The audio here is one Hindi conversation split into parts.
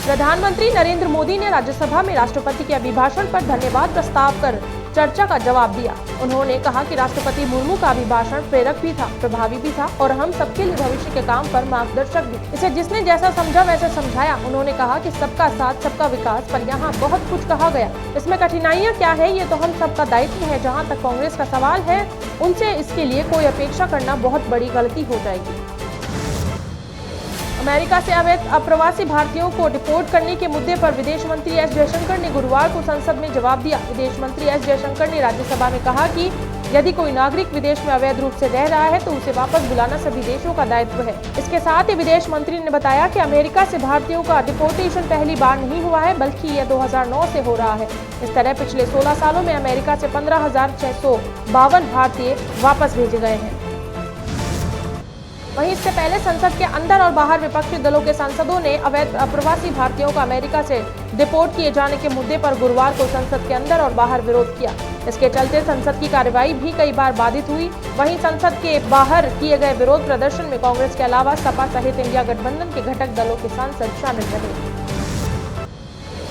प्रधानमंत्री नरेंद्र मोदी ने राज्यसभा में राष्ट्रपति के अभिभाषण पर धन्यवाद प्रस्ताव कर चर्चा का जवाब दिया। उन्होंने कहा कि राष्ट्रपति मुर्मू का अभिभाषण प्रेरक भी था, प्रभावी भी था और हम सबके लिए भविष्य के काम पर मार्गदर्शक भी। इसे जिसने जैसा समझा वैसे समझाया। उन्होंने कहा कि सबका साथ सबका विकास पर यहाँ बहुत कुछ कहा गया। इसमें कठिनाइयाँ क्या है ये तो हम सबका दायित्व है। जहाँ तक कांग्रेस का सवाल है, उनसे इसके लिए कोई अपेक्षा करना बहुत बड़ी गलती हो जाएगी। अमेरिका से अवैध अप्रवासी भारतीयों को डिपोर्ट करने के मुद्दे पर विदेश मंत्री एस जयशंकर ने गुरुवार को संसद में जवाब दिया। विदेश मंत्री एस जयशंकर ने राज्यसभा में कहा कि यदि कोई नागरिक विदेश में अवैध रूप से रह रहा है तो उसे वापस बुलाना सभी देशों का दायित्व है। इसके साथ ही विदेश मंत्री ने बताया कि अमेरिका से भारतीयों का डिपोर्टेशन पहली बार नहीं हुआ है, बल्कि यह 2009 से हो रहा है। इस तरह पिछले 16 सालों में अमेरिका से 15,652 भारतीय वापस भेजे गए हैं। वहीं इससे पहले संसद के अंदर और बाहर विपक्षी दलों के सांसदों ने अवैध अप्रवासी भारतीयों को अमेरिका से डिपोर्ट किए जाने के मुद्दे पर गुरुवार को संसद के अंदर और बाहर विरोध किया। इसके चलते संसद की कार्यवाही भी कई बार बाधित हुई। वहीं संसद के बाहर किए गए विरोध प्रदर्शन में कांग्रेस के अलावा सपा सहित इंडिया गठबंधन के घटक दलों के सांसद शामिल रहे।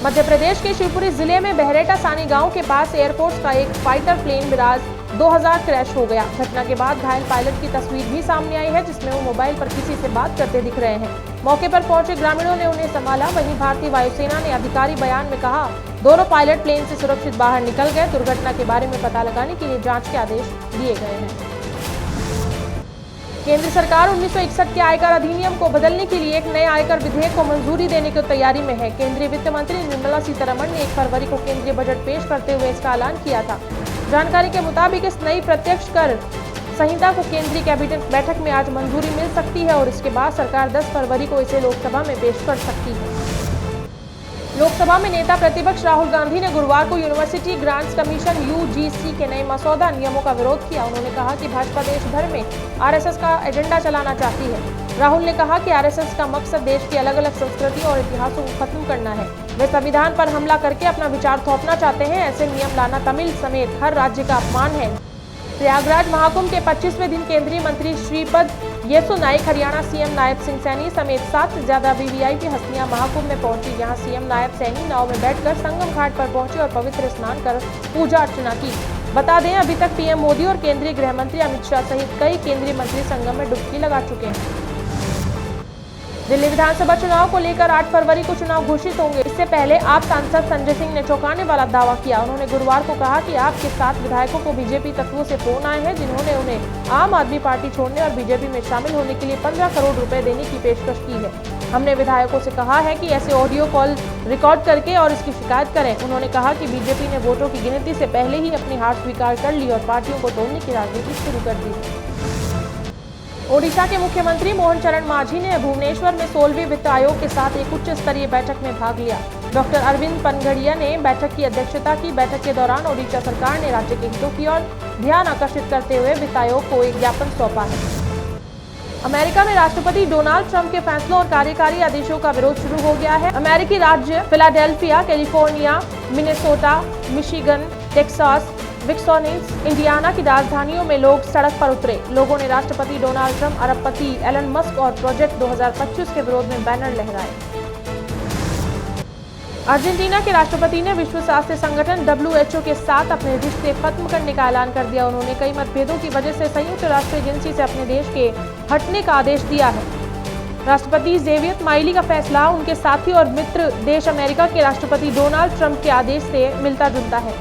मध्य प्रदेश के शिवपुरी जिले में बहरेटा सानी गांव के पास एयरफोर्स का एक फाइटर प्लेन मिराज 2000 क्रैश हो गया। घटना के बाद घायल पायलट की तस्वीर भी सामने आई है, जिसमें वो मोबाइल पर किसी से बात करते दिख रहे हैं। मौके पर पहुंचे ग्रामीणों ने उन्हें संभाला। वहीं भारतीय वायुसेना ने आधिकारिक बयान में कहा, दोनों पायलट प्लेन से सुरक्षित बाहर निकल गए। दुर्घटना के बारे में पता लगाने के लिए जांच के आदेश दिए गए हैं। केंद्र सरकार 1961 के आयकर अधिनियम को बदलने के लिए एक नए आयकर विधेयक को मंजूरी देने की तैयारी में है। केंद्रीय वित्त मंत्री निर्मला सीतारमण ने 1 फरवरी को केंद्रीय बजट पेश करते हुए इसका ऐलान किया था। जानकारी के मुताबिक इस नई प्रत्यक्ष कर संहिता को केंद्रीय कैबिनेट बैठक में आज मंजूरी मिल सकती है और इसके बाद सरकार 10 फरवरी को इसे लोकसभा में पेश कर सकती है। लोकसभा में नेता प्रतिपक्ष राहुल गांधी ने गुरुवार को यूनिवर्सिटी ग्रांट्स कमीशन (यूजीसी) के नए मसौदा नियमों का विरोध किया। उन्होंने कहा कि भाजपा देश भर में आरएसएस का एजेंडा चलाना चाहती है। राहुल ने कहा कि आरएसएस का मकसद देश की अलग अलग संस्कृति और इतिहासों को खत्म करना है। वे संविधान पर हमला करके अपना विचार थोपना चाहते हैं। ऐसे नियम लाना तमिल समेत हर राज्य का अपमान है। प्रयागराज महाकुंभ के 25वें दिन केंद्रीय मंत्री श्रीपद येसो नाइक, हरियाणा सीएम नायब सिंह सैनी समेत 7 से ज्यादा वीवीआईपी हस्तियां महाकुंभ में पहुंची। यहां सीएम नायब सैनी नाव में बैठकर संगम घाट पर पहुंचे और पवित्र स्नान कर पूजा अर्चना की। बता दें, अभी तक पीएम मोदी और केंद्रीय गृह मंत्री अमित शाह सहित कई केंद्रीय मंत्री संगम में डुबकी लगा चुके हैं। दिल्ली विधानसभा चुनाव को लेकर 8 फरवरी को चुनाव घोषित होंगे। इससे पहले आप सांसद संजय सिंह ने चौंकाने वाला दावा किया। उन्होंने गुरुवार को कहा कि आपके 7 विधायकों को बीजेपी तत्वों से फोन आए हैं, जिन्होंने उन्हें आम आदमी पार्टी छोड़ने और बीजेपी में शामिल होने के लिए 15 करोड़ रुपए देने की पेशकश की है। हमने विधायकों से कहा है कि ऐसे ऑडियो कॉल रिकॉर्ड करके और इसकी शिकायत करें। उन्होंने कहा कि बीजेपी ने वोटों की गिनती से पहले ही अपनी हार स्वीकार कर ली और पार्टियों को तोड़ने की राजनीति शुरू कर दी। ओडिशा के मुख्यमंत्री मोहन चरण मांझी ने भुवनेश्वर में 16वें वित्त आयोग के साथ एक उच्च स्तरीय बैठक में भाग लिया। डॉक्टर अरविंद पनगड़िया ने बैठक की अध्यक्षता की। बैठक के दौरान ओडिशा सरकार ने राज्य के हितों की ओर ध्यान आकर्षित करते हुए वित्त आयोग को एक ज्ञापन सौंपा है। अमेरिका में राष्ट्रपति डोनाल्ड ट्रंप के फैसलों और कार्यकारी आदेशों का विरोध शुरू हो गया है। अमेरिकी राज्य Philadelphia, California, Minnesota, Michigan, Texas, Wisconsin, Indiana की राजधानियों में लोग सड़क पर उतरे। लोगों ने राष्ट्रपति डोनाल्ड ट्रंप, अरबपति एलन मस्क और प्रोजेक्ट 2025 के विरोध में बैनर लहराए। अर्जेंटीना के राष्ट्रपति ने विश्व स्वास्थ्य संगठन WHO के साथ अपने रिश्ते खत्म करने का ऐलान कर दिया। उन्होंने कई मतभेदों की वजह से संयुक्त राष्ट्र एजेंसी से अपने देश के हटने का आदेश दिया है। राष्ट्रपति जेवियर माइली का फैसला उनके साथी और मित्र देश अमेरिका के राष्ट्रपति डोनाल्ड ट्रंप के आदेश से मिलता जुलता है।